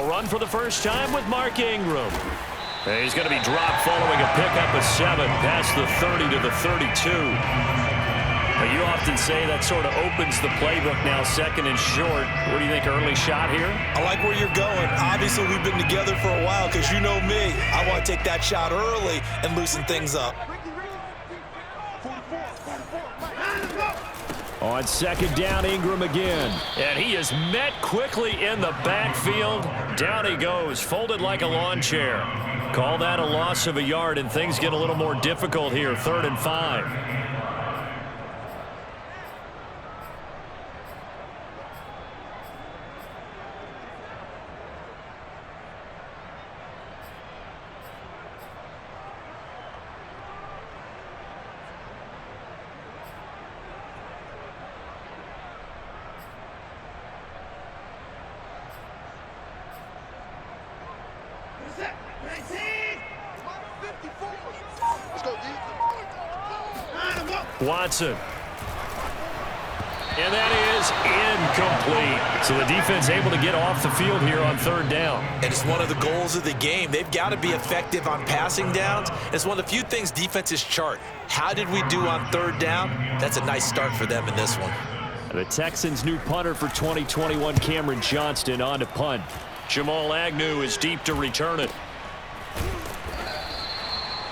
They'll run for the first time with Mark Ingram. And he's going to be dropped following a pickup of 7 past the 30 to the 32. But you often say that sort of opens the playbook now, second and short. What do you think, early shot here? I like where you're going. Obviously, we've been together for a while because you know me. I want to take that shot early and loosen things up. On second down, Ingram again. And he is met quickly in the backfield. Down he goes, folded like a lawn chair. Call that a loss of a yard, and things get a little more difficult here, 3rd and 5. Watson. And that is incomplete. So the defense able to get off the field here on 3rd down. And it's one of the goals of the game. They've got to be effective on passing downs. It's one of the few things defenses chart. How did we do on 3rd down? That's a nice start for them in this one. The Texans' new punter for 2021, Cameron Johnston, on to punt. Jamal Agnew is deep to return it.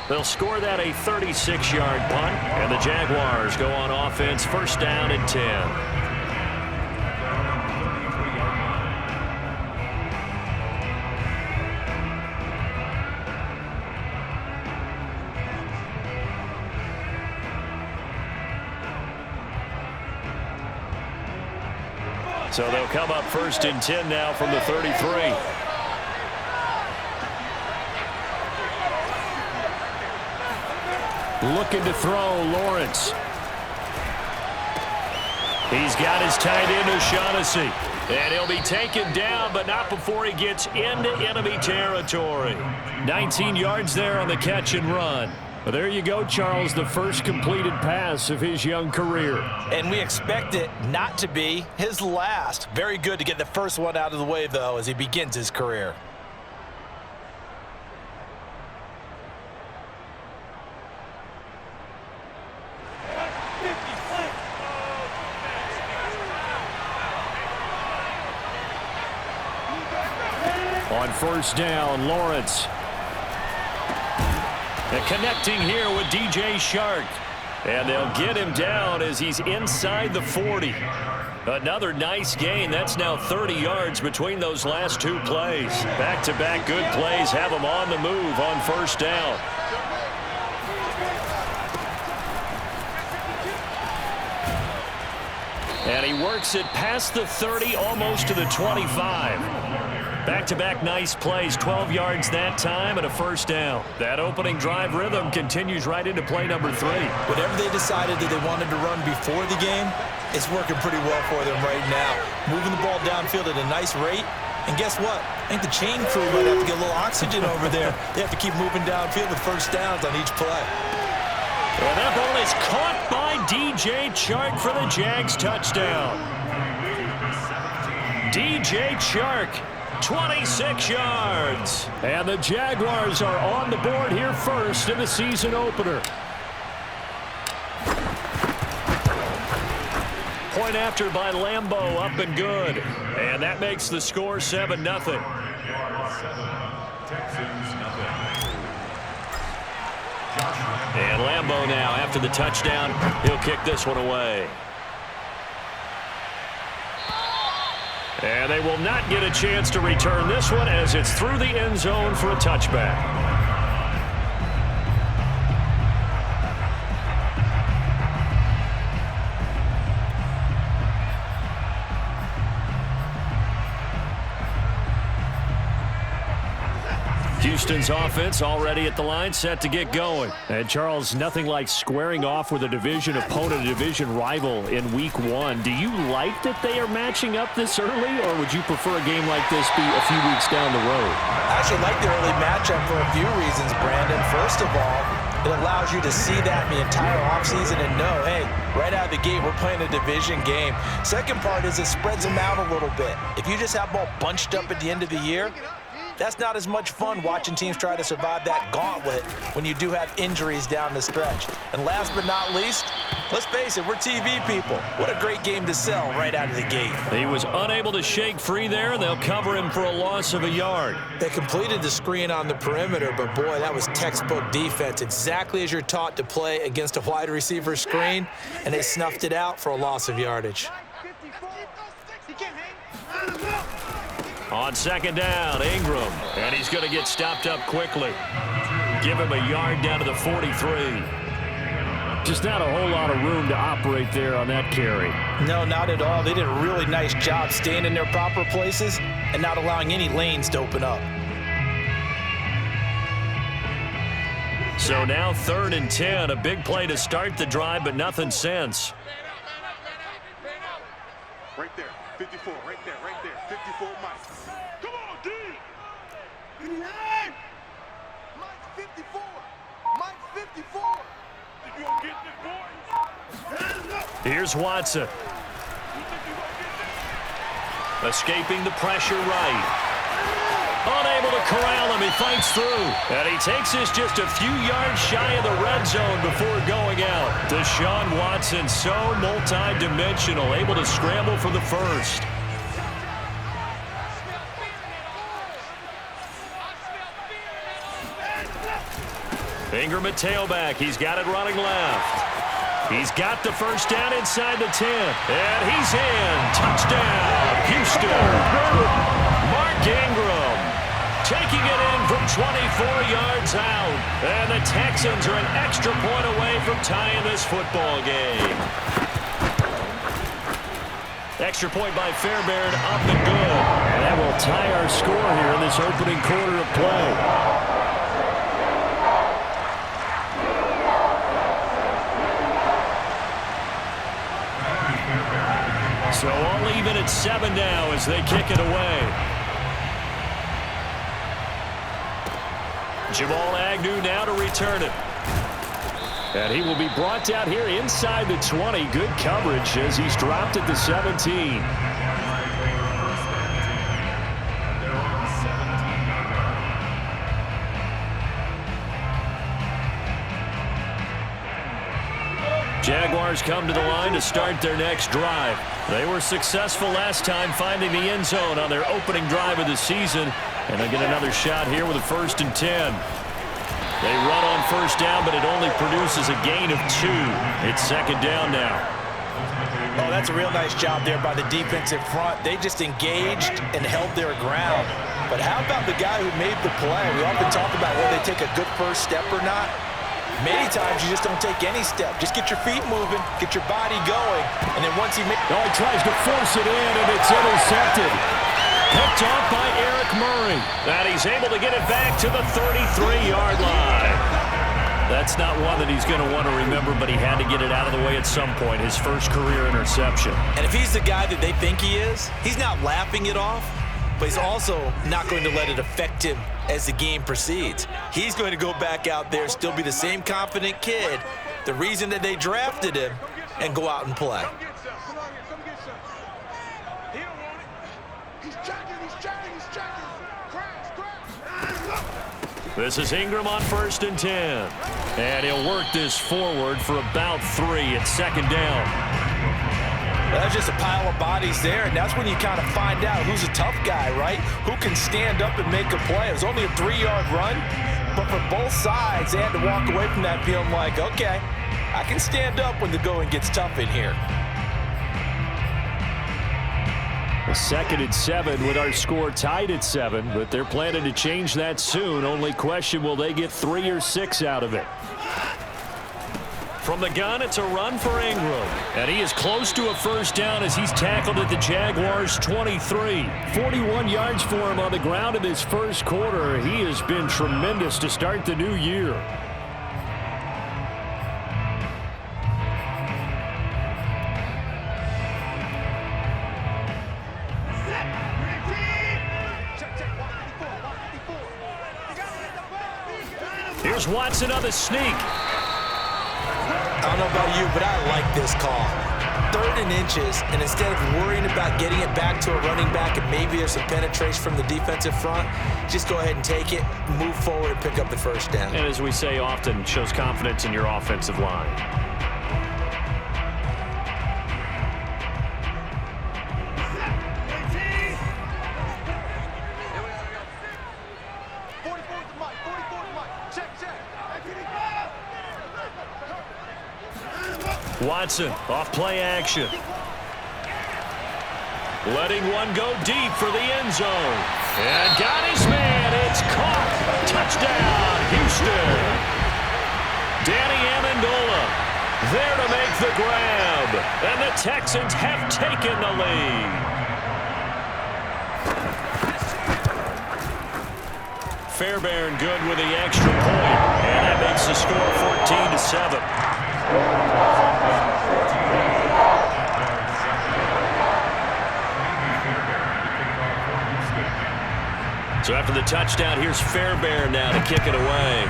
They'll score that a 36-yard punt, and the Jaguars go on offense, 1st down and 10. So they'll come up 1st and 10 now from the 33. Looking to throw, Lawrence. He's got his tight end, O'Shaughnessy. And he'll be taken down, but not before he gets into enemy territory. 19 yards there on the catch and run. Well, there you go, Charles, the first completed pass of his young career. And we expect it not to be his last. Very good to get the first one out of the way, though, as he begins his career. On 1st down, Lawrence. And connecting here with DJ Shark. And they'll get him down as he's inside the 40. Another nice gain. That's now 30 yards between those last 2 plays. Back-to-back good plays have him on the move on 1st down. And he works it past the 30, almost to the 25. Back-to-back nice plays, 12 yards that time and a 1st down. That opening drive rhythm continues right into play number 3. Whatever they decided that they wanted to run before the game, it's working pretty well for them right now. Moving the ball downfield at a nice rate. And guess what? I think the chain crew might have to get a little oxygen over there. They have to keep moving downfield with 1st downs on each play. And that ball is caught by DJ Chark for the Jags touchdown. DJ Chark, 26 yards. And the Jaguars are on the board here first in the season opener. Point after by Lambeau, up and good. And that makes the score 7-0. And Lambeau now, after the touchdown, he'll kick this one away. And they will not get a chance to return this one as it's through the end zone for a touchback. Houston's offense already at the line, set to get going. And, Charles, nothing like squaring off with a division opponent, a division rival in Week 1. Do you like that they are matching up this early, or would you prefer a game like this be a few weeks down the road? I actually like the early matchup for a few reasons, Brandon. First of all, it allows you to see that in the entire offseason and know, hey, right out of the gate, we're playing a division game. Second part is it spreads them out a little bit. If you just have them all bunched up at the end of the year, that's not as much fun watching teams try to survive that gauntlet when you do have injuries down the stretch. And last but not least, let's face it, we're TV people. What a great game to sell right out of the gate. He was unable to shake free there, and they'll cover him for a loss of a yard. They completed the screen on the perimeter, but boy, that was textbook defense, exactly as you're taught to play against a wide receiver screen, and they snuffed it out for a loss of yardage. On second down, Ingram, and he's going to get stopped up quickly. Give him a yard down to the 43. Just not a whole lot of room to operate there on that carry. No, not at all. They did a really nice job staying in their proper places and not allowing any lanes to open up. So now 3rd and 10, a big play to start the drive, but nothing since. Right there, 54, right there, 54, Mike. Come on, D! Mike 54! Mike 54! Did you all get this, boys? Here's Watson. Escaping the pressure right. Unable to corral him, he fights through. And he takes this just a few yards shy of the red zone before going out. Deshaun Watson, so multi-dimensional, able to scramble for the first. Ingram at tailback. He's got it running left. He's got the first down inside the 10. And he's in. Touchdown, Houston. Mark Ingram taking it in from 24 yards out. And the Texans are an extra point away from tying this football game. Extra point by Fairbairn, up and good. And that will tie our score here in this opening quarter of play. So all even at 7 now as they kick it away. Jamal Agnew now to return it. And he will be brought down here inside the 20. Good coverage as he's dropped at the 17. Jaguars come to the line to start their next drive. They were successful last time finding the end zone on their opening drive of the season. And they get another shot here with a 1st and 10. They run on first down, but it only produces a gain of 2. It's 2nd down now. Oh, that's a real nice job there by the defensive front. They just engaged and held their ground. But how about the guy who made the play? We often talk about whether they take a good first step or not. Many times you just don't take any step. Just get your feet moving, get your body going, and then once he makes... Oh, he tries to force it in, and it's intercepted. Picked off by Eric Murray. And he's able to get it back to the 33-yard line. That's not one that he's going to want to remember, but he had to get it out of the way at some point, his first career interception. And if he's the guy that they think he is, he's not laughing it off, but he's also not going to let it affect him as the game proceeds. He's going to go back out there, still be the same confident kid, the reason that they drafted him, and go out and play. This is Ingram on 1st and 10. And he'll work this forward for about 3 at 2nd down. Well, that's just a pile of bodies there, and that's when you kind of find out who's a tough guy, right? Who can stand up and make a play. It was only a 3-yard run, but for both sides, they had to walk away from that feeling like, okay, I can stand up when the going gets tough in here. A 2nd and 7 with our score tied at 7, but they're planning to change that soon. Only question, will they get 3 or 6 out of it? From the gun, it's a run for Ingram. And he is close to a first down as he's tackled at the Jaguars' 23. 41 yards for him on the ground in his first quarter. He has been tremendous to start the new year. Here's Watson on the sneak. I don't know about you, but I like this call. 3rd and inches, and instead of worrying about getting it back to a running back and maybe there's some penetration from the defensive front, just go ahead and take it, move forward, and pick up the first down. And as we say often, shows confidence in your offensive line. Watson off play action. Letting one go deep for the end zone. And got his man. It's caught. Touchdown, Houston. Danny Amendola there to make the grab. And the Texans have taken the lead. Fairbairn good with the extra point. And that makes the score 14-7. So after the touchdown, here's Fairbairn now to kick it away.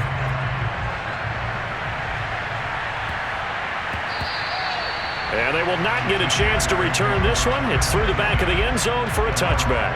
And they will not get a chance to return this one. It's through the back of the end zone for a touchback.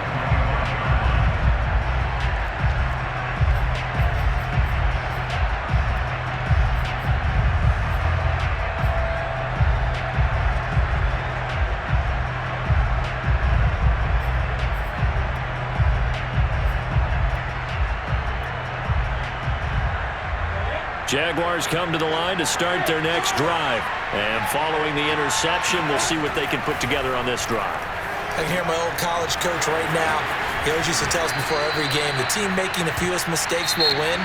Jaguars come to the line to start their next drive. And following the interception, we'll see what they can put together on this drive. I can hear my old college coach right now. He always used to tell us before every game, the team making the fewest mistakes will win.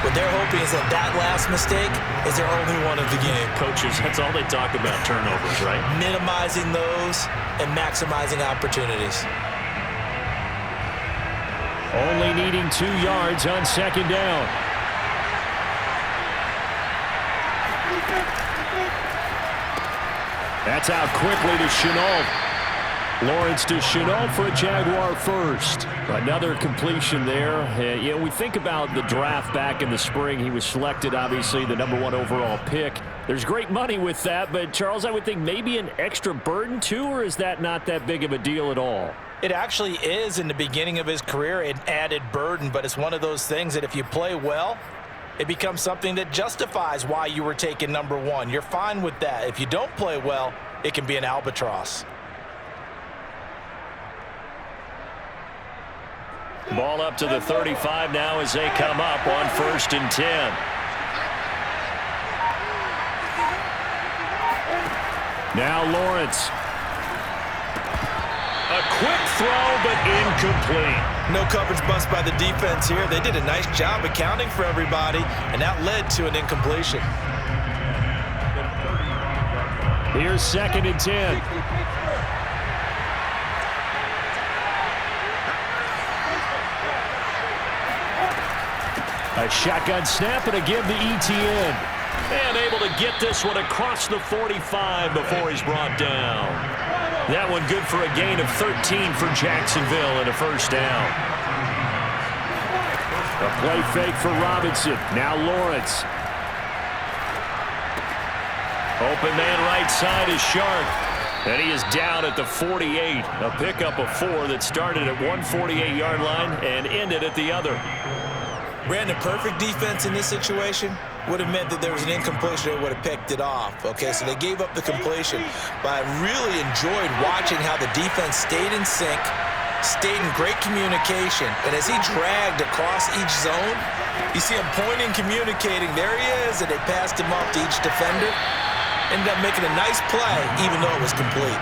What they're hoping is that that last mistake is their only one of the game. Coaches, that's all they talk about, turnovers, right? Minimizing those and maximizing opportunities. Only needing 2 yards on second down. That's out quickly to Chenault. Lawrence to Chenault for a Jaguar first. Another completion there. You know, we think about the draft back in the spring. He was selected, obviously, the #1 overall pick. There's great money with that, but, Charles, I would think maybe an extra burden, too, or is that not that big of a deal at all? It actually is in the beginning of his career, an added burden, but it's one of those things that if you play well, it becomes something that justifies why you were taken #1. You're fine with that. If you don't play well, it can be an albatross. Ball up to the 35 now as they come up on 1st and 10. Now Lawrence. A quick throw, but incomplete. No coverage bust by the defense here. They did a nice job accounting for everybody, and that led to an incompletion. Here's 2nd and 10. A shotgun snap and a give to ETN. And able to get this one across the 45 before he's brought down. That one good for a gain of 13 for Jacksonville and a first down. A play fake for Robinson. Now Lawrence. Open man right side is Shark. And he is down at the 48. A pickup of 4 that started at 148-yard line and ended at the other. Brandon, perfect defense in this situation would have meant that there was an incompletion. They would have picked it off. Okay, so they gave up the completion. But I really enjoyed watching how the defense stayed in sync, stayed in great communication. And as he dragged across each zone, you see him pointing, communicating. There he is, and they passed him up to each defender. Ended up making a nice play, even though it was complete.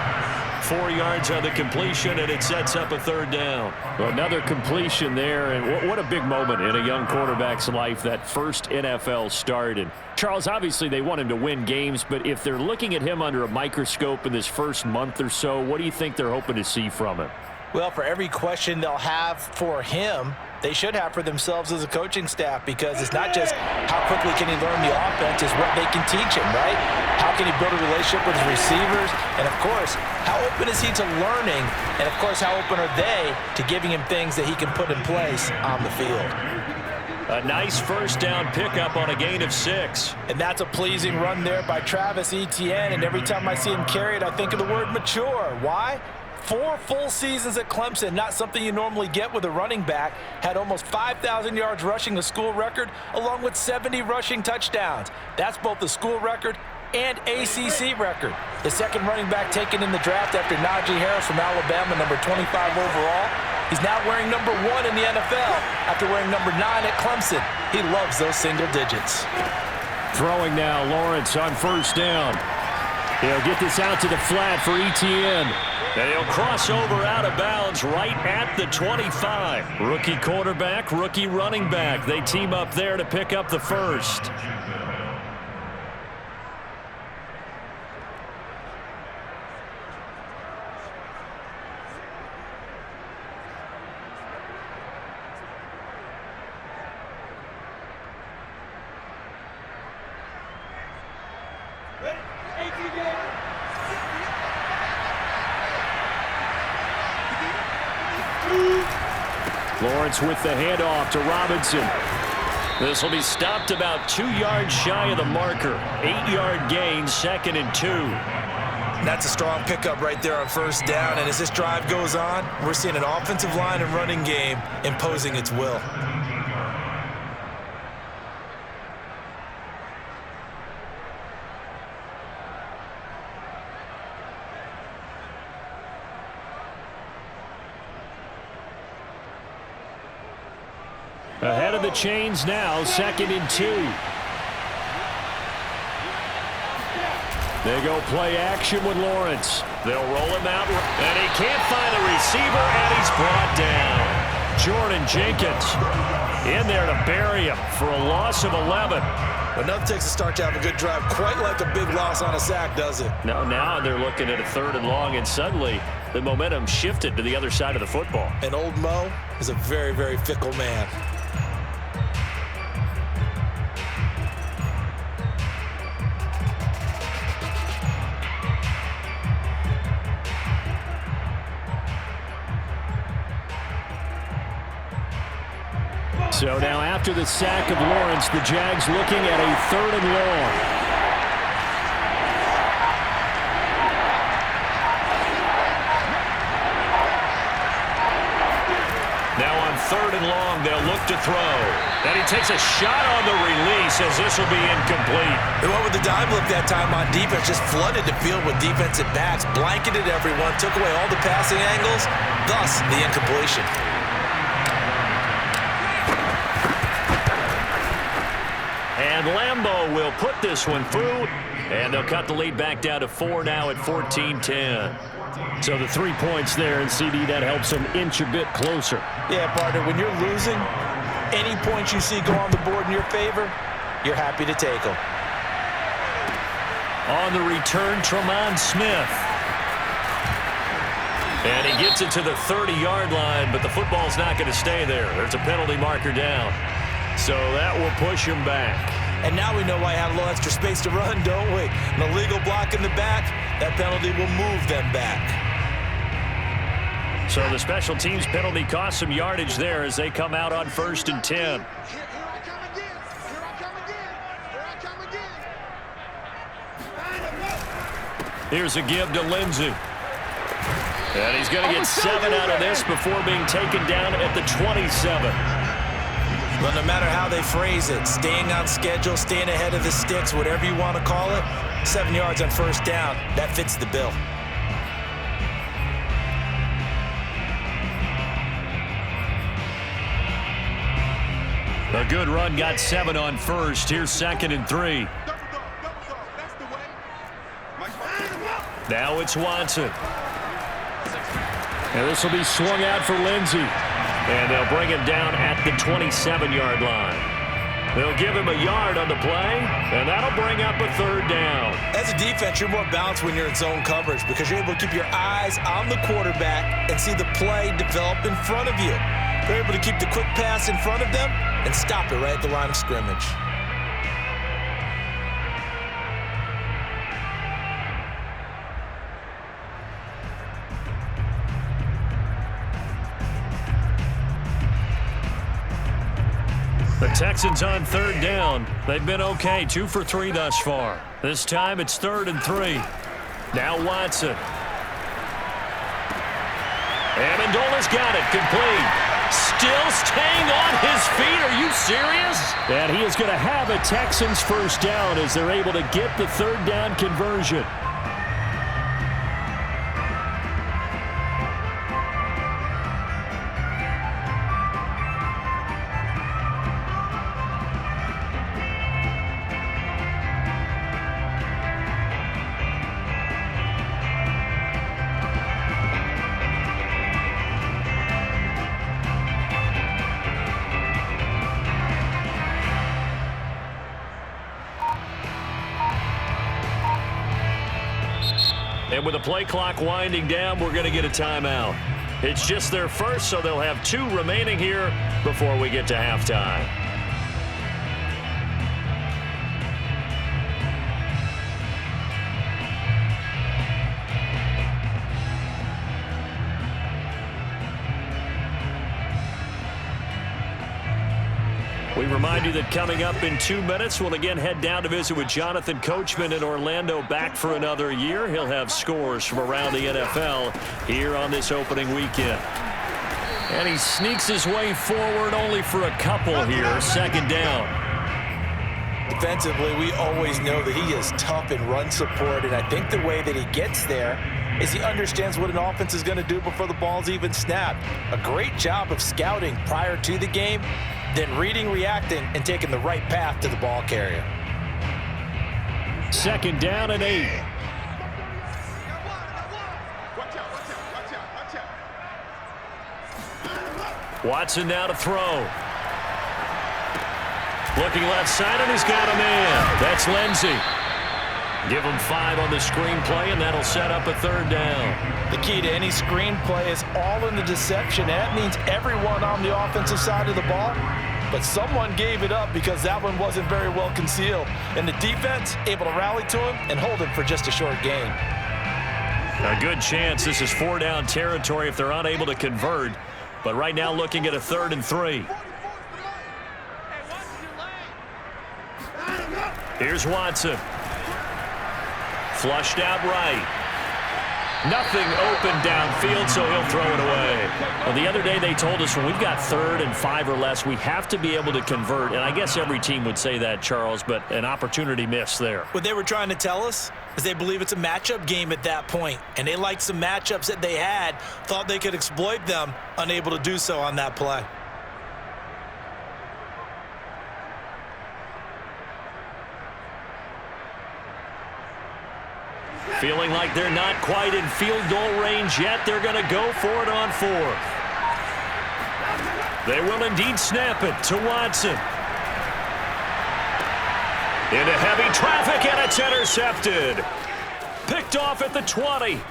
4 yards on the completion, and it sets up a third down. Well, another completion there, and what a big moment in a young quarterback's life, that first NFL start. And Charles, obviously they want him to win games, but if they're looking at him under a microscope in this first month or so, what do you think they're hoping to see from him? Well, for every question they'll have for him, they should have for themselves as a coaching staff, because it's not just how quickly can he learn the offense, it's what they can teach him, right? How can he build a relationship with his receivers? And, of course, how open is he to learning? And, of course, how open are they to giving him things that he can put in place on the field? A nice first down pickup on a gain of 6. And that's a pleasing run there by Travis Etienne. And every time I see him carry it, I think of the word mature. Why? 4 full seasons at Clemson, not something you normally get with a running back. Had almost 5,000 yards rushing, the school record, along with 70 rushing touchdowns. That's both the school record and ACC record. The second running back taken in the draft after Najee Harris from Alabama, number 25 overall. He's now wearing number 1 in the NFL after wearing number 9 at Clemson. He loves those single digits. Throwing now, Lawrence on first down. He'll get this out to the flat for Etienne. And he'll cross over out of bounds right at the 25. Rookie quarterback, rookie running back. They team up there to pick up the first. Lawrence with the handoff to Robinson. This will be stopped about 2 yards shy of the marker. 8-yard gain, 2nd and 2. That's a strong pickup right there on first down. And as this drive goes on, we're seeing an offensive line and running game imposing its will. Ahead of the chains now, 2nd and 2. They go play action with Lawrence. They'll roll him out, and he can't find a receiver, and he's brought down. Jordan Jenkins in there to bury him for a loss of 11. But nothing takes a start to have a good drive, quite like a big loss on a sack, does it? Now they're looking at a 3rd and long, and suddenly the momentum shifted to the other side of the football. And old Mo is a very, very fickle man. So now after the sack of Lawrence, the Jags looking at a 3rd and long. Now on 3rd and long, they'll look to throw. And he takes a shot on the release as this will be incomplete. They went with the dime look that time on defense, just flooded the field with defensive backs, blanketed everyone, took away all the passing angles, thus the incompletion. And Lambeau will put this one through, and they'll cut the lead back down to 4 now at 14-10. So the 3 points there, and CD, that helps them inch a bit closer. Yeah, partner, when you're losing, any points you see go on the board in your favor, you're happy to take them. On the return, Tremont Smith. And he gets it to the 30-yard line, but the football's not going to stay there. There's a penalty marker down. So that will push him back. And now we know why I had a little extra space to run, don't we? An illegal block in the back, that penalty will move them back. So the special teams penalty cost some yardage there as they come out on 1st and 10. Here I come again. Here I come again. Here I come again. Here's a give to Lindsey. And he's going to get 7 out of this before being taken down at the 27. But no matter how they phrase it, staying on schedule, staying ahead of the sticks, whatever you want to call it, 7 yards on first down, that fits the bill. A good run, got 7 on first. Here's 2nd and 3. Double dog. That's the way. Now it's Watson. And this will be swung out for Lindsey. And they'll bring him down at the 27-yard line. They'll give him a yard on the play, and that'll bring up a third down. As a defense, you're more balanced when you're in zone coverage because you're able to keep your eyes on the quarterback and see the play develop in front of you. They're able to keep the quick pass in front of them and stop it right at the line of scrimmage. The Texans on third down. They've been okay, 2 for 3 thus far. This time it's 3rd and 3. Now Watson. Amendola's got it, complete. Still staying on his feet. Are you serious? And he is going to have a Texans first down as they're able to get the third down conversion. And with the play clock winding down, we're going to get a timeout. It's just their first, so they'll have 2 remaining here before we get to halftime. We remind you that coming up in 2 minutes, we'll again head down to visit with Jonathan Coachman in Orlando, back for another year. He'll have scores from around the NFL here on this opening weekend. And he sneaks his way forward only for a couple here. 2nd down. Defensively, we always know that he is tough in run support, and I think the way that he gets there is he understands what an offense is going to do before the ball's even snapped. A great job of scouting prior to the game, then reading, reacting, and taking the right path to the ball carrier. 2nd down and 8. Watson now to throw. Looking left side, and he's got a man. That's Lindsey. Give him 5 on the screenplay, and that'll set up a 3rd down. The key to any screenplay is all in the deception. That means everyone on the offensive side of the ball, but someone gave it up because that one wasn't very well concealed. And the defense able to rally to him and hold him for just a short gain. A good chance this is 4-down territory if they're unable to convert. But right now looking at a 3rd and 3. Here's Watson. Flushed out right. Nothing open downfield, so he'll throw it away. Well, the other day they told us when we've got 3rd and 5 or less, we have to be able to convert. And I guess every team would say that, Charles, but an opportunity missed there. What they were trying to tell us is they believe it's a matchup game at that point, and they liked some matchups that they had, thought they could exploit them, unable to do so on that play. Feeling like they're not quite in field goal range yet. They're going to go for it on 4th. They will indeed snap it to Watson. Into heavy traffic, and it's intercepted. Picked off at the 20.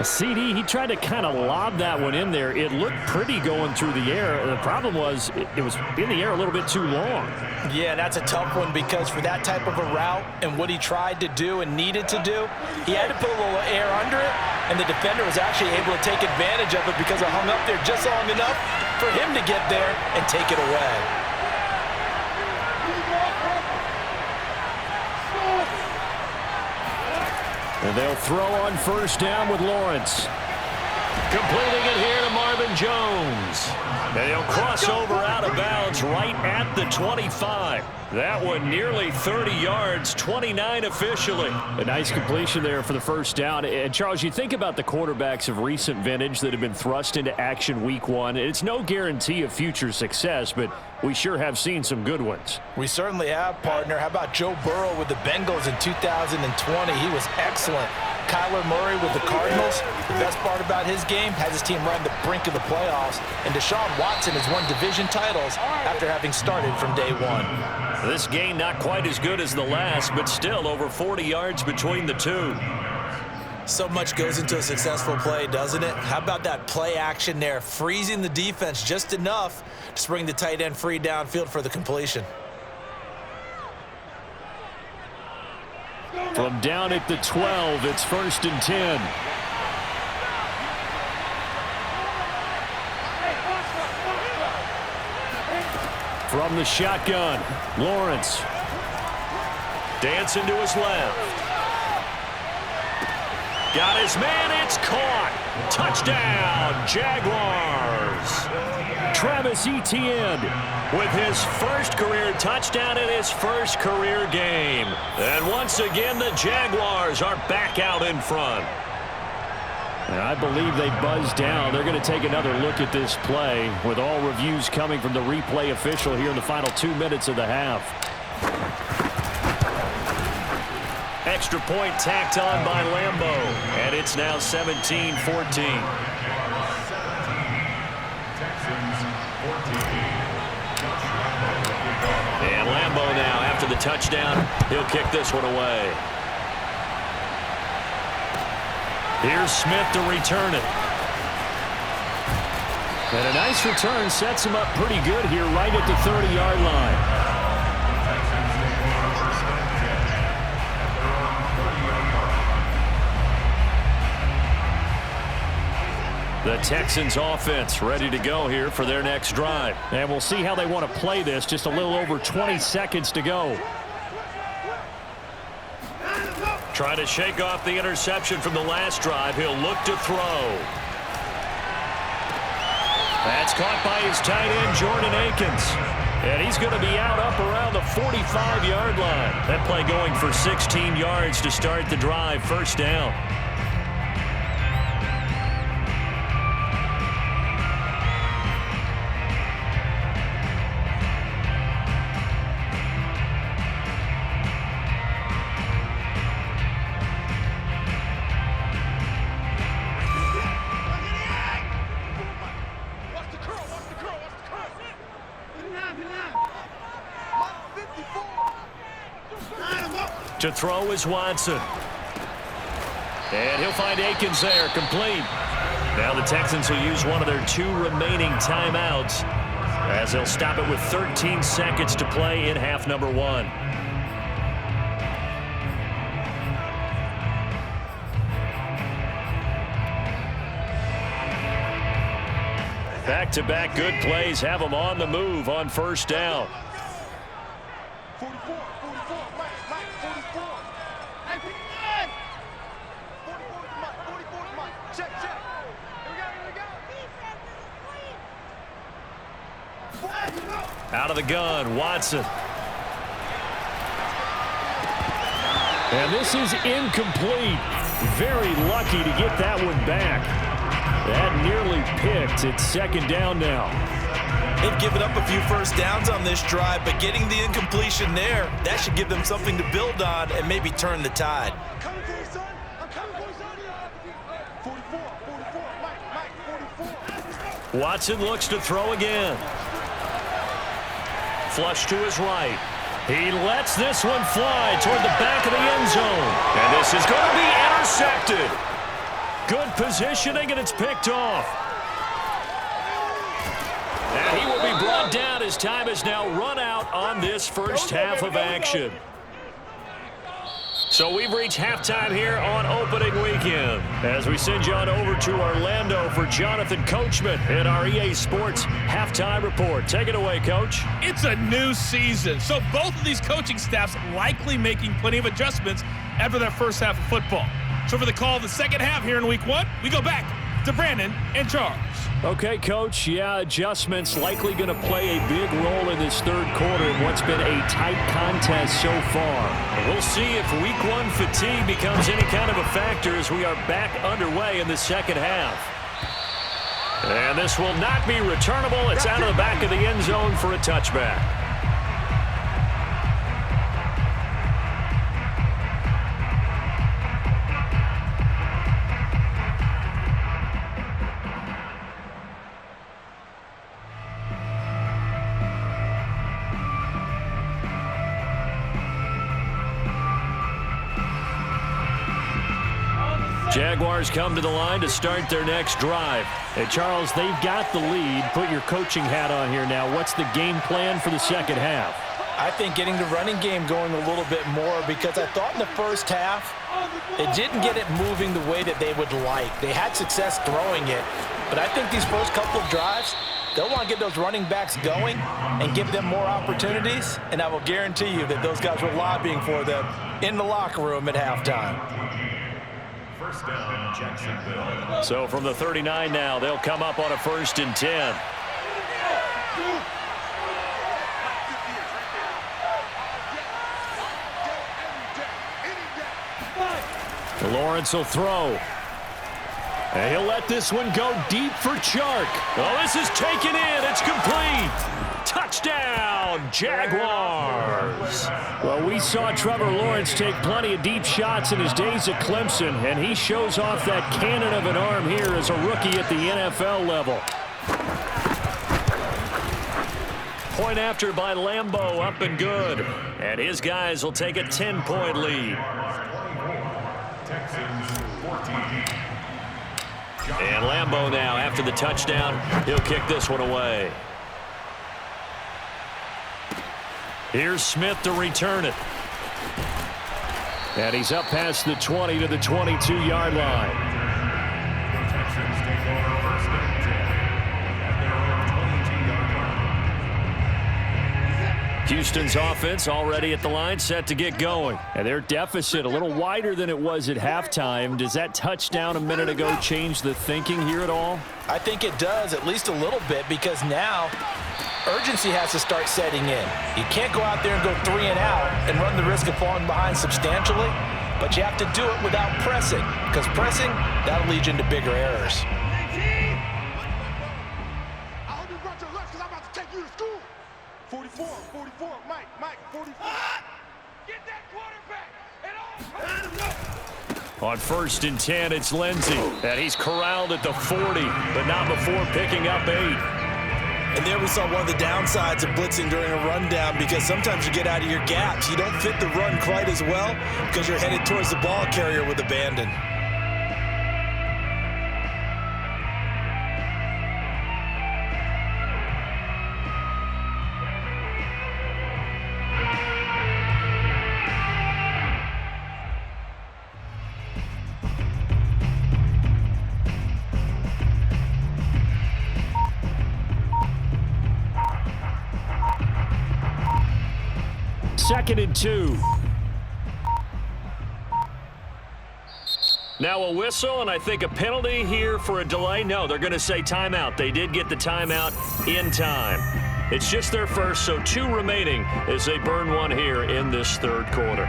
CD, he tried to kind of lob that one in there. It looked pretty going through the air. The problem was it was in the air a little bit too long. Yeah, that's a tough one because for that type of a route and what he tried to do and needed to do, he had to put a little air under it, and the defender was actually able to take advantage of it because it hung up there just long enough for him to get there and take it away. And they'll throw on 1st down with Lawrence. Completing it here to Marvin Jones. And he'll cross over out of bounds right at the 25. That one nearly 30 yards, 29 officially. A nice completion there for the 1st down. And, Charles, you think about the quarterbacks of recent vintage that have been thrust into action week 1. It's no guarantee of future success, but we sure have seen some good ones. We certainly have, partner. How about Joe Burrow with the Bengals in 2020? He was excellent. Kyler Murray with the Cardinals. The best part about his game has his team right on the brink of the playoffs. And Deshaun Watson has won division titles after having started from day one. This game not quite as good as the last, but still over 40 yards between the two. So much goes into a successful play, doesn't it? How about that play action there, freezing the defense just enough to bring the tight end free downfield for the completion. From down at the 12, it's 1st and 10. From the shotgun, Lawrence. Dancing to his left. Got his man, it's caught. Touchdown, Jaguars. Travis Etienne with his first career touchdown in his first career game. And once again, the Jaguars are back out in front. And I believe they buzzed down. They're going to take another look at this play with all reviews coming from the replay official here in the final 2 minutes of the half. Extra point tacked on by Lambeau, and it's now 17-14. And Lambeau now, after the touchdown, he'll kick this one away. Here's Smith to return it. And a nice return sets him up pretty good here right at the 30-yard line. The Texans offense ready to go here for their next drive. And we'll see how they want to play this. Just a little over 20 seconds to go. Trying to shake off the interception from the last drive. He'll look to throw. That's caught by his tight end, Jordan Akins. And he's going to be out up around the 45-yard line. That play going for 16 yards to start the drive. First down. To throw is Watson. And he'll find Akins there, complete. Now the Texans will use one of their 2 remaining timeouts as they'll stop it with 13 seconds to play in half number 1. Back-to-back good plays have them on the move on first down. 44, 44, Mike, 44. 44 is Mike. Check. Here we go. Out of the gun, Watson. And this is incomplete. Very lucky to get that one back. That nearly picked. It's second down now. They've given up a few first downs on this drive, but getting the incompletion there, that should give them something to build on and maybe turn the tide. I'm coming for you, son. I'm coming for you, son. 44, Mike, 44. Watson looks to throw again. Flush to his right. He lets this one fly toward the back of the end zone. And this is going to be intercepted. Good positioning, and it's picked off. And he will be brought down as time has now run out on this first half of action. So we've reached halftime here on opening weekend as we send you on over to Orlando for Jonathan Coachman in our EA Sports Halftime Report. Take it away, Coach. It's a new season, so both of these coaching staffs likely making plenty of adjustments after their first half of football. So for the call of the second half here in Week 1, we go back to Brandon and Charles. Okay, Coach. Yeah, adjustments likely going to play a big role in this third quarter in what's been a tight contest so far. We'll see if Week 1 fatigue becomes any kind of a factor as we are back underway in the second half. And this will not be returnable. It's out of the back of the end zone for a touchback. Jaguars come to the line to start their next drive. Hey, Charles, they've got the lead. Put your coaching hat on here now. What's the game plan for the second half? I think getting the running game going a little bit more, because I thought in the first half it didn't get it moving the way that they would like. They had success throwing it, but I think these first couple of drives, they'll want to get those running backs going and give them more opportunities, and I will guarantee you that those guys were lobbying for them in the locker room at halftime. First down, Jacksonville. So from the 39 now, they'll come up on a 1st and 10. Lawrence will throw. And he'll let this one go deep for Chark. Oh, this is taken in. It's complete. Touchdown, Jaguars. Well, we saw Trevor Lawrence take plenty of deep shots in his days at Clemson, and he shows off that cannon of an arm here as a rookie at the NFL level. Point after by Lambeau, up and good. And his guys will take a 10-point lead. And Lambeau now, after the touchdown, he'll kick this one away. Here's Smith to return it. And he's up past the 20 to the 22-yard line. Houston's offense already at the line, set to get going. And their deficit a little wider than it was at halftime. Does that touchdown a minute ago change the thinking here at all? I think it does, at least a little bit, because now urgency has to start setting in. You can't go out there and go 3 and out and run the risk of falling behind substantially, but you have to do it without pressing, because pressing, that'll lead you into bigger errors. I'll just run to the left because I'm about to take you to school. 44, Mike, 44. Get that quarterback and all. On 1st and 10, it's Lindsey. And he's corralled at the 40, but not before picking up 8. And there we saw one of the downsides of blitzing during a rundown, because sometimes you get out of your gaps. You don't fit the run quite as well because you're headed towards the ball carrier with abandon. Second and 2. Now a whistle, and I think a penalty here for a delay. No, they're going to say timeout. They did get the timeout in time. It's just their first, so 2 remaining as they burn one here in this 3rd quarter.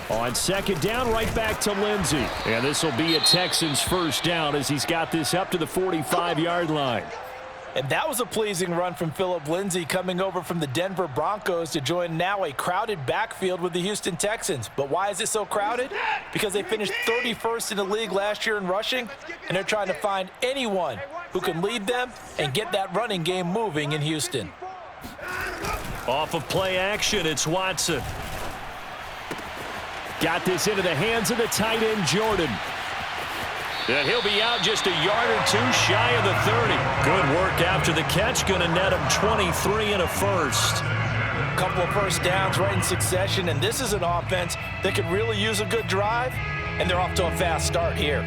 On 2nd down, right back to Lindsey. And this will be a Texans 1st down as he's got this up to the 45-yard line. And that was a pleasing run from Phillip Lindsay, coming over from the Denver Broncos to join now a crowded backfield with the Houston Texans. But why is it so crowded? Because they finished 31st in the league last year in rushing, and they're trying to find anyone who can lead them and get that running game moving in Houston. Off of play action, it's Watson. Got this into the hands of the tight end, Jordan. And he'll be out just a yard or 2 shy of the 30. Good work after the catch. Going to net him 23 and a first. Couple of first downs right in succession, and this is an offense that could really use a good drive, and they're off to a fast start here.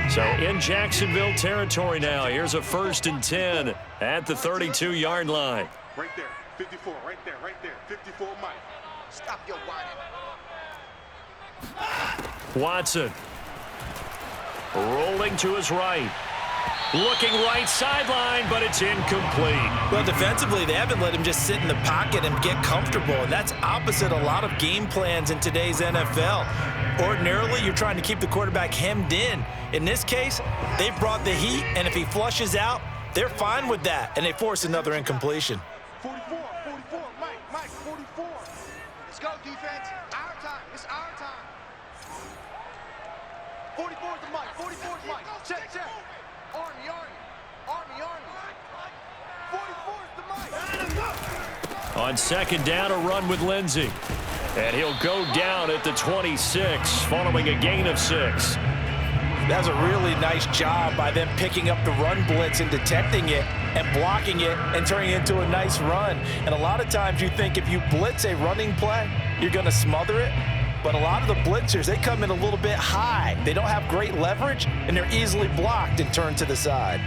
So in Jacksonville territory now. Here's a 1st and 10 at the 32-yard line. Right there, 54, right there, 54, Mike. Stop your whining. Watson rolling to his right, looking right sideline, but it's incomplete. Well, defensively, they haven't let him just sit in the pocket and get comfortable, and that's opposite a lot of game plans in today's NFL. Ordinarily, you're trying to keep the quarterback hemmed in. In this case, they've brought the heat, and if he flushes out, they're fine with that, and they force another incompletion. 44, Mike, 44. Let's go, defense. Our time. It's our time. 44 is the mic. 44 is mic. Check. Army. 44 is the mic. On second down, a run with Lindsey. And he'll go down at the 26 following a gain of 6. That's a really nice job by them picking up the run blitz and detecting it and blocking it and turning it into a nice run. And a lot of times you think if you blitz a running play, you're going to smother it. But a lot of the blitzers, they come in a little bit high. They don't have great leverage, and they're easily blocked and turned to the side.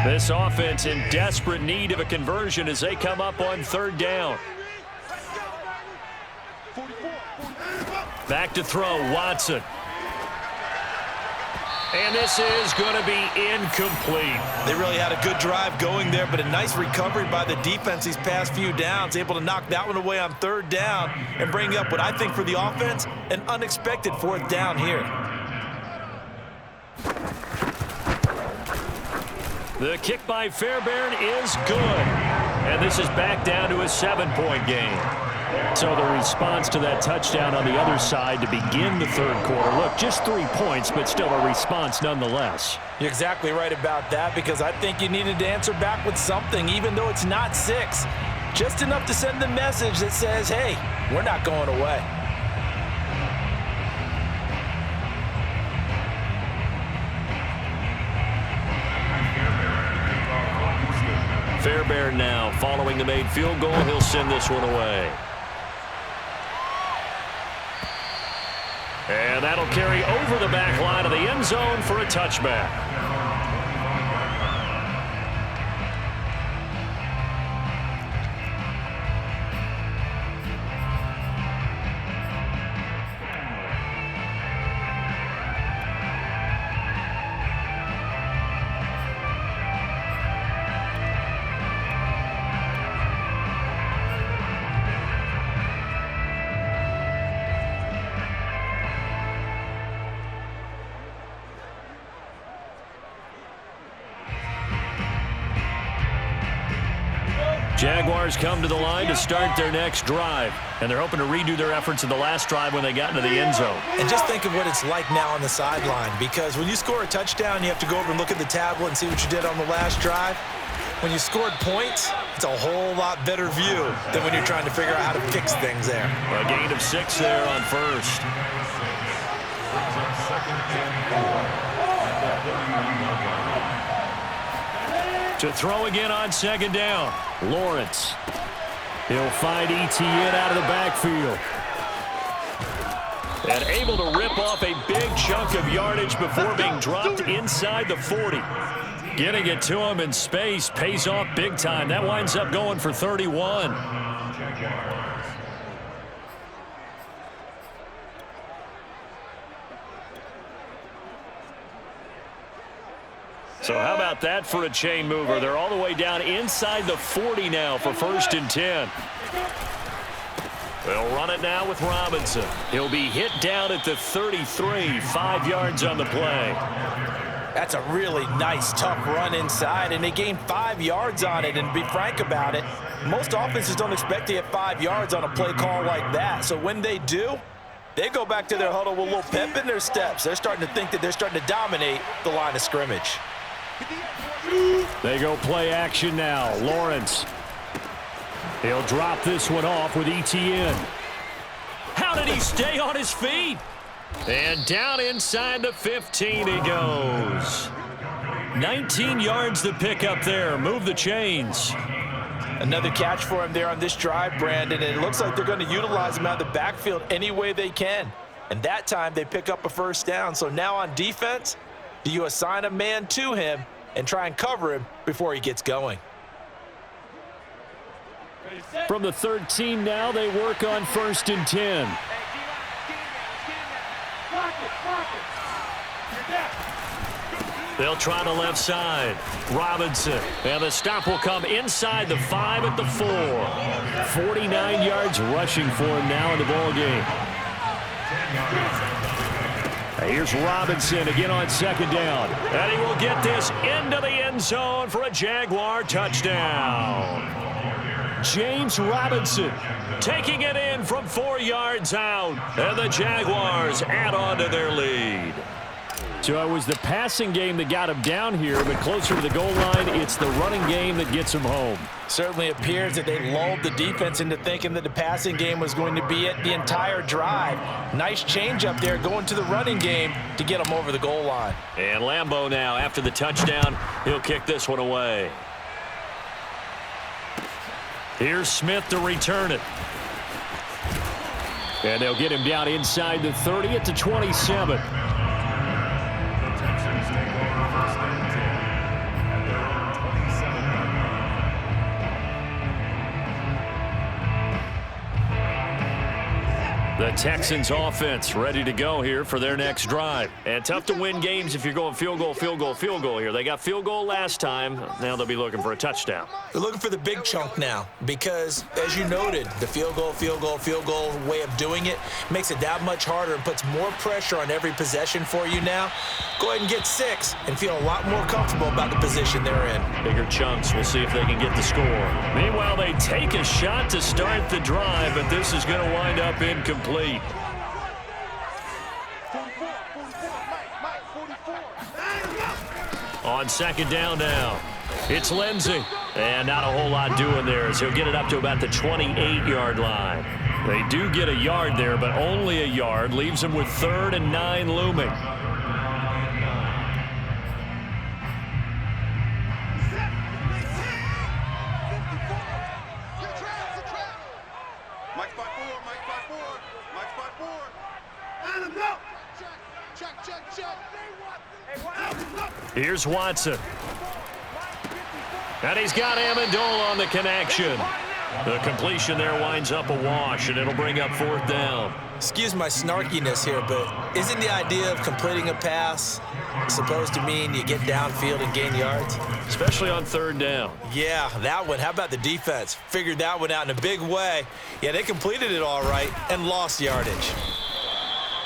This offense in desperate need of a conversion as they come up on third down. Back to throw, Watson. And this is going to be incomplete. They really had a good drive going there, but a nice recovery by the defense these past few downs, able to knock that one away on third down and bring up what I think for the offense, an unexpected fourth down here. The kick by Fairbairn is good. And this is back down to a 7-point game. So the response to that touchdown on the other side to begin the third quarter. Look, just 3 points, but still a response nonetheless. You're exactly right about that, because I think you needed to answer back with something, even though it's not 6. Just enough to send the message that says, hey, we're not going away. Fairbairn now following the made field goal. He'll send this one away. And that'll carry over the back line of the end zone for a touchback. Jaguars come to the line to start their next drive, and they're hoping to redo their efforts in the last drive when they got into the end zone. And just think of what it's like now on the sideline, because when you score a touchdown, you have to go over and look at the tablet and see what you did on the last drive. When you scored points, it's a whole lot better view than when you're trying to figure out how to fix things there. A gain of 6 there on first. To throw again on second down, Lawrence. He'll find Etienne out of the backfield. And able to rip off a big chunk of yardage before being dropped inside the 40. Getting it to him in space pays off big time. That winds up going for 31. So how about that for a chain mover? They're all the way down inside the 40 now for 1st and 10. They'll run it now with Robinson. He'll be hit down at the 33, 5 yards on the play. That's a really nice, tough run inside, and they gained 5 yards on it. And to be frank about it, most offenses don't expect to get 5 yards on a play call like that. So when they do, they go back to their huddle with a little pep in their steps. They're starting to think that they're starting to dominate the line of scrimmage. They go play action now. Lawrence. He'll drop this one off with Etienne. How did he stay on his feet? And down inside the 15 he goes. 19 yards to pick up there. Move the chains. Another catch for him there on this drive, Brandon, and it looks like they're going to utilize him out of the backfield any way they can. And that time they pick up a first down. So now on defense, do you assign a man to him and try and cover him before he gets going? From the 13 now, they work on 1st and 10. They'll try the left side. Robinson. And the stop will come inside the 5 at the 4. 49 yards rushing for him now in the ball game. Here's Robinson again on second down. And he will get this into the end zone for a Jaguar touchdown. James Robinson taking it in from 4 yards out. And the Jaguars add on to their lead. So it was the passing game that got him down here, but closer to the goal line, it's the running game that gets him home. Certainly appears that they lulled the defense into thinking that the passing game was going to be it the entire drive. Nice change up there going to the running game to get them over the goal line. And Lambeau now, after the touchdown, he'll kick this one away. Here's Smith to return it. And they'll get him down inside the 30 at the 27. The Texans offense ready to go here for their next drive. And tough to win games if you're going field goal, field goal, field goal here. They got field goal last time. Now they'll be looking for a touchdown. They're looking for the big chunk now because, as you noted, the field goal way of doing it makes it that much harder and puts more pressure on every possession for you now. Go ahead and get 6 and feel a lot more comfortable about the position they're in. Bigger chunks. We'll see if they can get the score. Meanwhile, they take a shot to start the drive, but this is going to wind up incomplete. On second down now, it's Lindsey. And not a whole lot doing there as he'll get it up to about the 28-yard line. They do get a yard there, but only a yard. Leaves them with 3rd and 9 looming. Here's Watson. And he's got Amendola on the connection. The completion there winds up a wash, and it'll bring up 4th down. Excuse my snarkiness here, but isn't the idea of completing a pass supposed to mean you get downfield and gain yards? Especially on 3rd down. Yeah, that one. How about the defense? Figured that one out in a big way. Yeah, they completed it all right and lost yardage.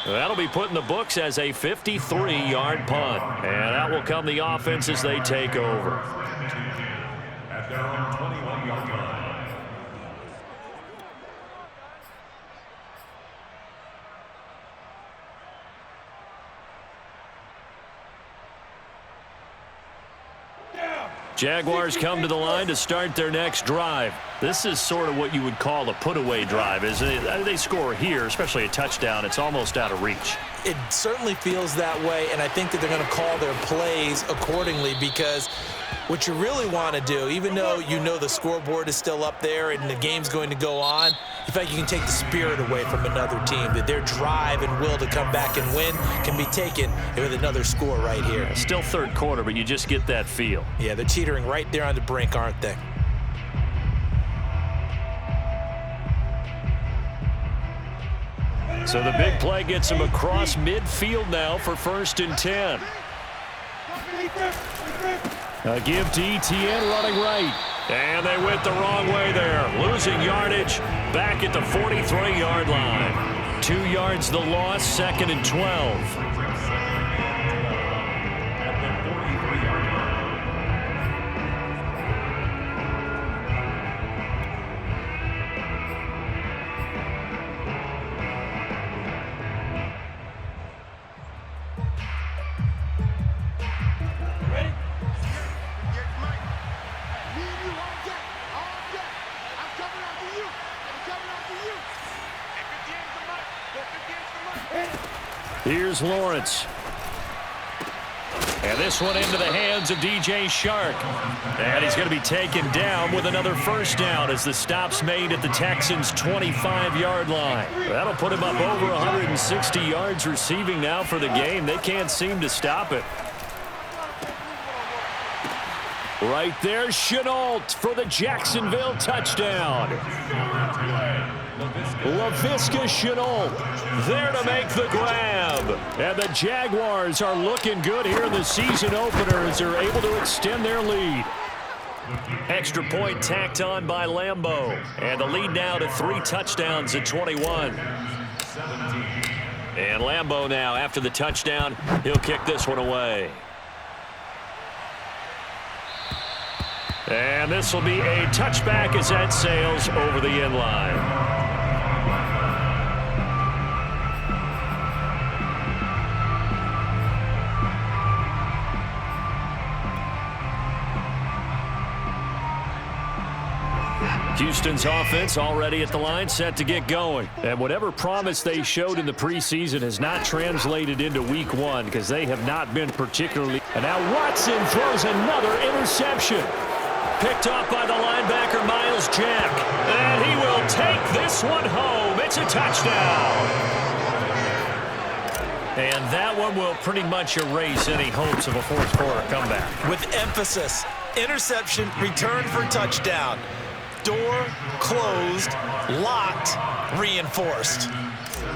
That'll be put in the books as a 53-yard punt. And that will come the offense as they take over. At their own 21-yard line. Jaguars come to the line to start their next drive. This is sort of what you would call a put-away drive, isn't it? They score here, especially a touchdown. It's almost out of reach. It certainly feels that way, and I think that they're going to call their plays accordingly because what you really want to do, even though you know the scoreboard is still up there and the game's going to go on, in fact, you can take the spirit away from another team, that their drive and will to come back and win can be taken with another score right here. Still 3rd quarter, but you just get that feel. Yeah, they're teetering right there on the brink, aren't they? So the big play gets them across midfield now for 1st and 10. A give to Etienne running right. And they went the wrong way there. Losing yardage back at the 43-yard line. 2 yards the loss, 2nd and 12. Here's Lawrence. And this one into the hands of DJ Shark. And he's going to be taken down with another 1st down as the stop's made at the Texans' 25-yard line. That'll put him up over 160 yards receiving now for the game. They can't seem to stop it. Right there, Chenault for the Jacksonville touchdown. Laviska Chenault there to make the grab. And the Jaguars are looking good here in the season opener as they're able to extend their lead. Extra point tacked on by Lambeau. And the lead now to 3 touchdowns at 21. And Lambeau now, after the touchdown, he'll kick this one away. And this will be a touchback as that sails over the end line. Houston's offense already at the line, set to get going. And whatever promise they showed in the preseason has not translated into week one because they have not been particularly. And now Watson throws another interception. Picked off by the linebacker, Miles Jack. And he will take this one home. It's a touchdown. And that one will pretty much erase any hopes of a fourth quarter comeback. With emphasis, interception, return for touchdown. Door closed, locked, reinforced.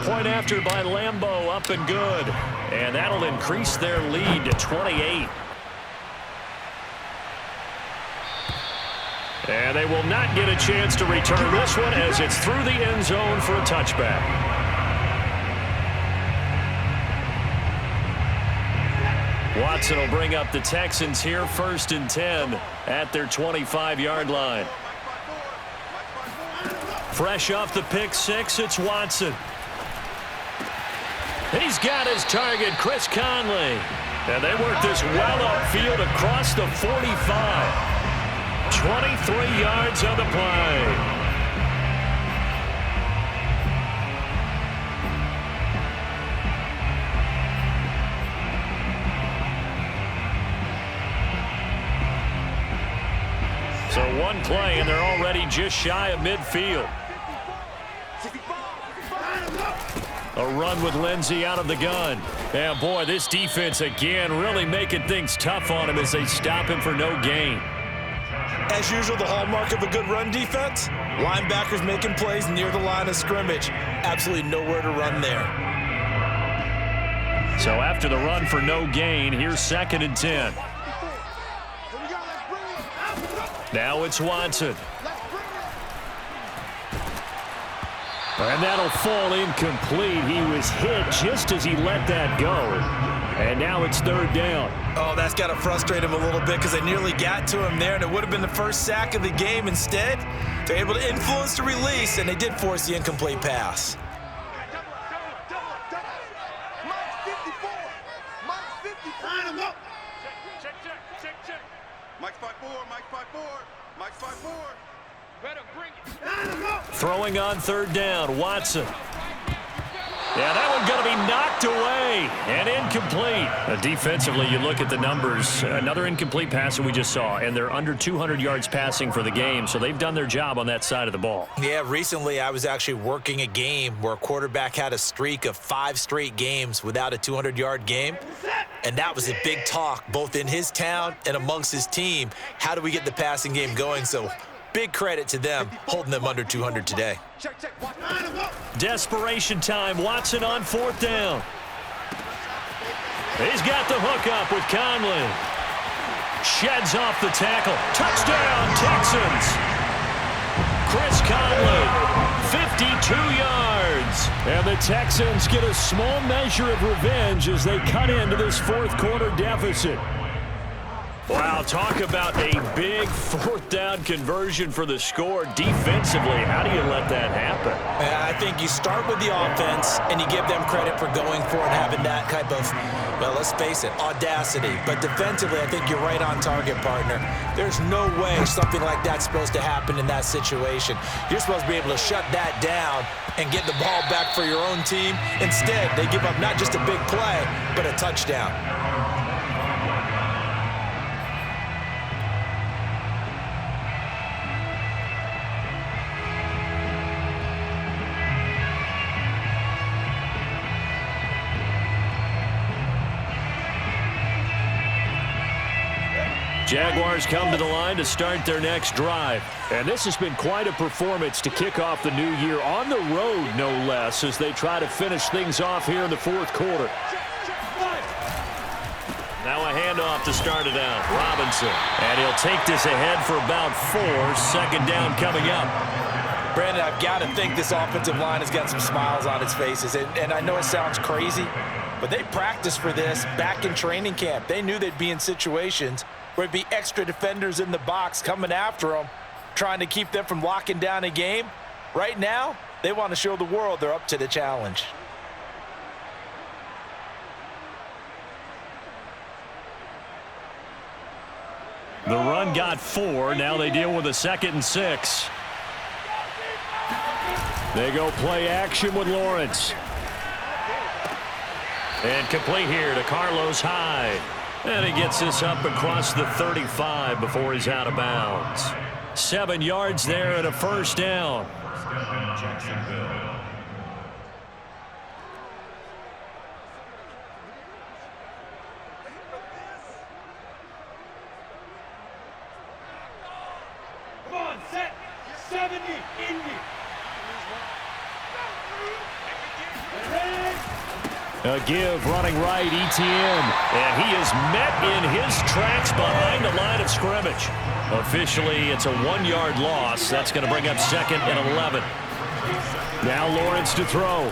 Point after by Lambeau, up and good. And that'll increase their lead to 28. And they will not get a chance to return this one as it's through the end zone for a touchback. Watson will bring up the Texans here, 1st and 10 at their 25-yard line. Fresh off the pick six, it's Watson. He's got his target, Chris Conley. And they work this well upfield across the 45. 23 yards on the play. So one play, and they're already just shy of midfield. A run with Lindsey out of the gun. And boy, this defense again really making things tough on him as they stop him for no gain. As usual, the hallmark of a good run defense, linebackers making plays near the line of scrimmage. Absolutely nowhere to run there. So after the run for no gain, here's 2nd and 10. Now it's Watson. And that'll fall incomplete. He was hit just as he let that go. And now it's 3rd down. Oh, that's got to frustrate him a little bit because they nearly got to him there, and it would have been the first sack of the game. Instead, they're able to influence the release, and they did force the incomplete pass. Throwing on 3rd down, Watson. Yeah, that one going to be knocked away and incomplete. Defensively, you look at the numbers. Another incomplete pass that we just saw, and they're under 200 yards passing for the game, so they've done their job on that side of the ball. Yeah, recently I was actually working a game where a quarterback had a streak of 5 straight games without a 200-yard game, and that was a big talk both in his town and amongst his team. How do we get the passing game going? So big credit to them holding them under 200 today. Desperation time. Watson on 4th down. He's got the hook up with Conley. Sheds off the tackle. Touchdown, Texans. Chris Conley, 52 yards. And the Texans get a small measure of revenge as they cut into this 4th quarter deficit. Wow, talk about a big 4th down conversion for the score. Defensively, how do you let that happen? I think you start with the offense, and you give them credit for going for it, having that type of, well, let's face it, audacity. But defensively, I think you're right on target, partner. There's no way something like that's supposed to happen in that situation. You're supposed to be able to shut that down and get the ball back for your own team. Instead, they give up not just a big play, but a touchdown. Jaguars come to the line to start their next drive. And this has been quite a performance to kick off the new year on the road, no less, as they try to finish things off here in the 4th quarter. Now a handoff to start it out. Robinson. And he'll take this ahead for about 4. 2nd down coming up. Brandon, I've got to think this offensive line has got some smiles on its faces. And I know it sounds crazy, but they practiced for this back in training camp. They knew they'd be in situations where it'd be extra defenders in the box coming after them, trying to keep them from locking down a game. Right now, they want to show the world they're up to the challenge. The run got 4. Now they deal with a 2nd and 6. They go play action with Lawrence. And complete here to Carlos Hyde. And he gets this up across the 35 before he's out of bounds. 7 yards there and a first down. Come on, set. 70, Indy. A give running right, ETN. And he is met in his tracks behind the line of scrimmage. Officially, it's a 1-yard loss. That's going to bring up 2nd and 11. Now Lawrence to throw.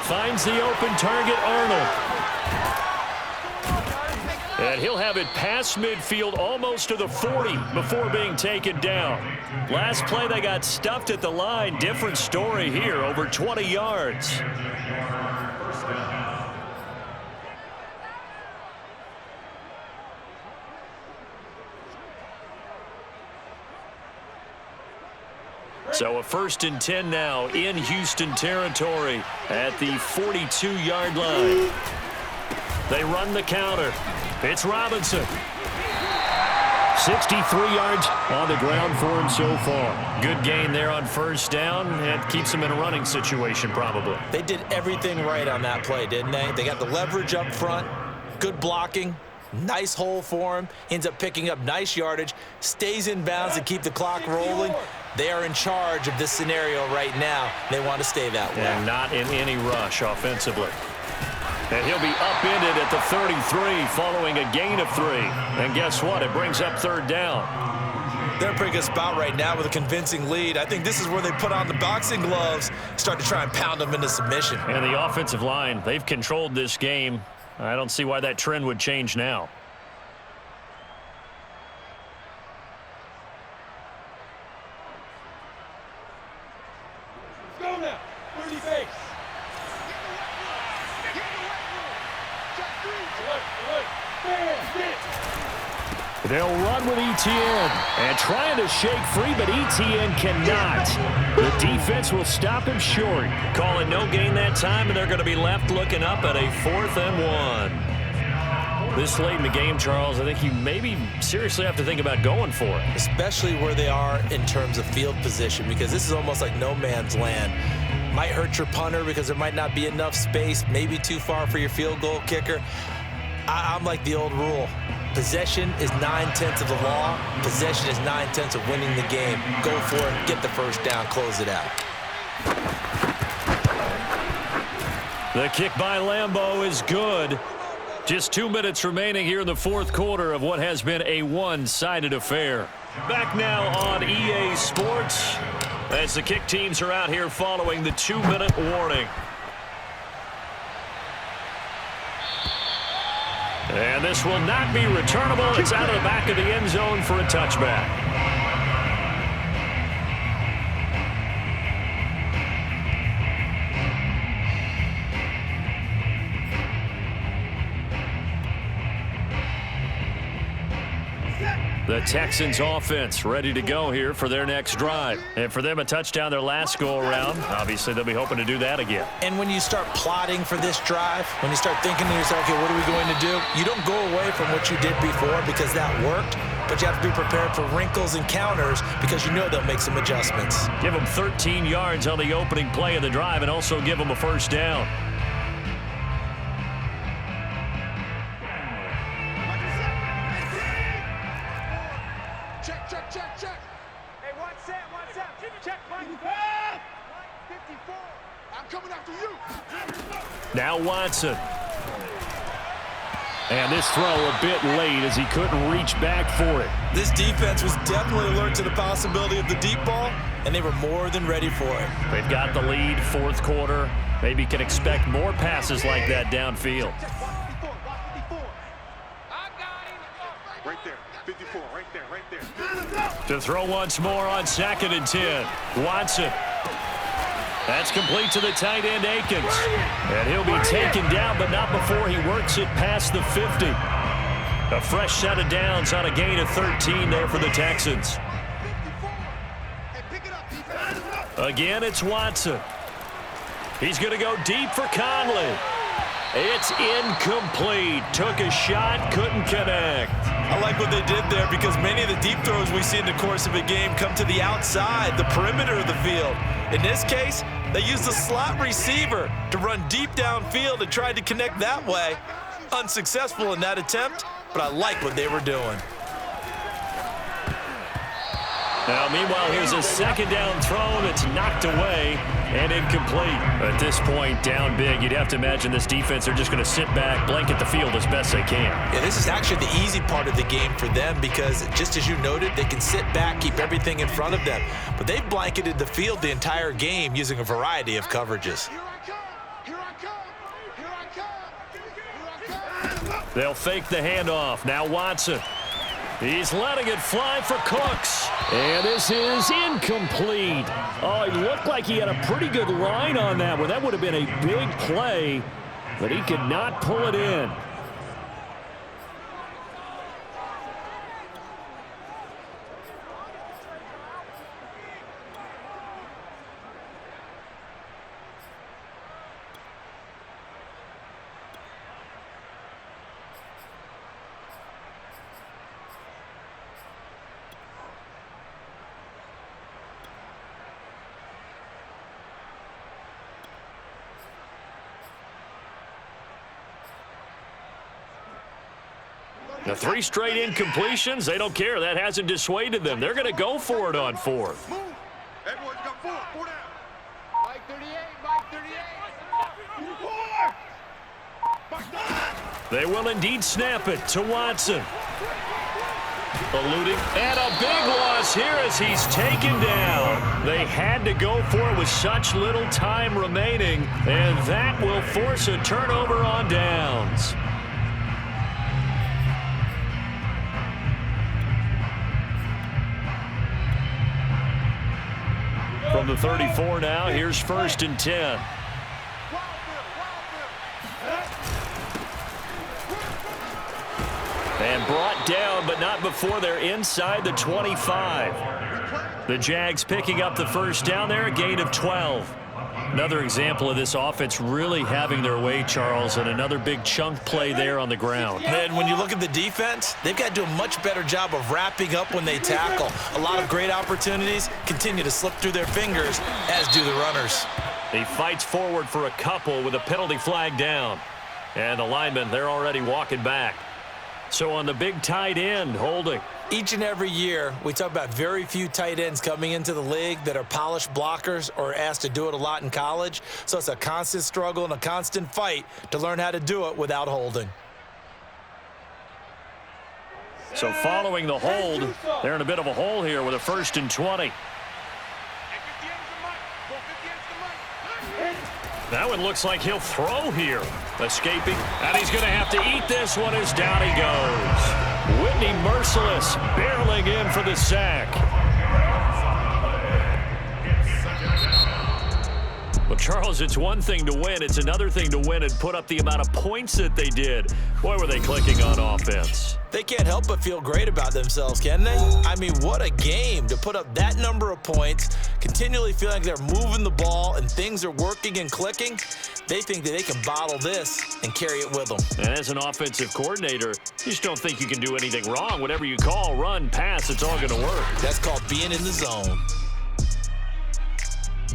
Finds the open target, Arnold. And he'll have it past midfield almost to the 40 before being taken down. Last play, they got stuffed at the line. Different story here, over 20 yards. So a 1st and 10 now in Houston territory at the 42-yard line. They run the counter. It's Robinson. 63 yards on the ground for him so far. Good gain there on first down. It keeps him in a running situation probably. They did everything right on that play, didn't they? They got the leverage up front, good blocking, nice hole for him, ends up picking up nice yardage, stays in bounds to keep the clock rolling. They are in charge of this scenario right now. They want to stay that way. And not in any rush offensively. And he'll be upended at the 33 following a gain of 3. And guess what? It brings up 3rd down. They're in a pretty good spot right now with a convincing lead. I think this is where they put on the boxing gloves, start to try and pound them into submission. And the offensive line, they've controlled this game. I don't see why that trend would change now. Go now. 30 base. They'll run with ETN and trying to shake free, but ETN cannot. The defense will stop him short. Calling no gain that time, and they're going to be left looking up at a 4th and 1. This late in the game, Charles, I think you maybe seriously have to think about going for it. Especially where they are in terms of field position, because this is almost like no man's land. Might hurt your punter because there might not be enough space, maybe too far for your field goal kicker. I'm like the old rule. Possession is 9/10 of the law. Possession is 9/10 of winning the game. Go for it, get the first down, close it out. The kick by Lambeau is good. Just 2 minutes remaining here in the 4th quarter of what has been a one-sided affair. Back now on EA Sports as the kick teams are out here following the 2-minute warning. And this will not be returnable. It's out of the back of the end zone for a touchback. The Texans offense ready to go here for their next drive. And for them, a touchdown their last go-around. Obviously, they'll be hoping to do that again. And when you start plotting for this drive, when you start thinking to yourself, okay, what are we going to do? You don't go away from what you did before because that worked, but you have to be prepared for wrinkles and counters because you know they'll make some adjustments. Give them 13 yards on the opening play of the drive and also give them a first down. Check. Hey, one set. Check, Mike. 54. I'm coming after you. Now Watson. And this throw a bit late as he couldn't reach back for it. This defense was definitely alert to the possibility of the deep ball, and they were more than ready for it. They've got the lead, 4th quarter. Maybe can expect more passes like that downfield. Right there. To throw once more on 2nd and 10. Watson. That's complete to the tight end, Akins. And he'll be taken down, but not before he works it past the 50. A fresh set of downs on a gain of 13 there for the Texans. Again, it's Watson. He's going to go deep for Conley. It's incomplete. Took a shot, couldn't connect. I like what they did there because many of the deep throws we see in the course of a game come to the outside, the perimeter of the field. In this case, they used the slot receiver to run deep downfield and tried to connect that way. Unsuccessful in that attempt, but I like what they were doing. Now, meanwhile, here's a 2nd down throw that's knocked away and incomplete. At this point, down big, you'd have to imagine this defense are just going to sit back, blanket the field as best they can. Yeah, this is actually the easy part of the game for them because, just as you noted, they can sit back, keep everything in front of them. But they've blanketed the field the entire game using a variety of coverages. They'll fake the handoff. Now Watson. He's letting it fly for Cooks. And this is incomplete. Oh, it looked like he had a pretty good line on that one. That would have been a big play, but he could not pull it in. The 3 straight incompletions, they don't care. That hasn't dissuaded them. They're going to go for it on 4th. Move. Everyone's got 4 down. Mike 38. They will indeed snap it to Watson. Eluding, and a big loss here as he's taken down. They had to go for it with such little time remaining, and that will force a turnover on downs. From the 34 now, here's 1st and 10. And brought down, but not before they're inside the 25. The Jags picking up the 1st down there, a gain of 12. Another example of this offense really having their way, Charles, and another big chunk play there on the ground. And when you look at the defense, they've got to do a much better job of wrapping up when they tackle. A lot of great opportunities continue to slip through their fingers, as do the runners. He fights forward for a couple with a penalty flag down. And the linemen, they're already walking back. So on the big tight end, holding. Each and every year, we talk about very few tight ends coming into the league that are polished blockers or asked to do it a lot in college. So it's a constant struggle and a constant fight to learn how to do it without holding. So following the hold, they're in a bit of a hole here with a 1st and 20. That one looks like he'll throw here. Escaping, and he's going to have to eat this one as down he goes. Whitney Merciless barreling in for the sack. Well, Charles, it's one thing to win. It's another thing to win and put up the amount of points that they did. Boy, were they clicking on offense. They can't help but feel great about themselves, can they? I mean, what a game to put up that number of points, continually feeling like they're moving the ball and things are working and clicking. They think that they can bottle this and carry it with them. And as an offensive coordinator, you just don't think you can do anything wrong. Whatever you call, run, pass, it's all going to work. That's called being in the zone.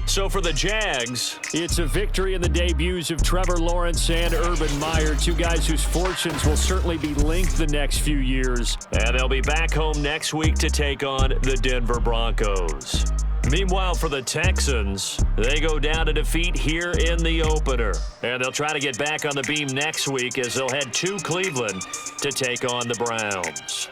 So for the Jags, it's a victory in the debuts of Trevor Lawrence and Urban Meyer, two guys whose fortunes will certainly be linked the next few years. And they'll be back home next week to take on the Denver Broncos. Meanwhile, for the Texans, they go down to defeat here in the opener. And they'll try to get back on the beam next week as they'll head to Cleveland to take on the Browns.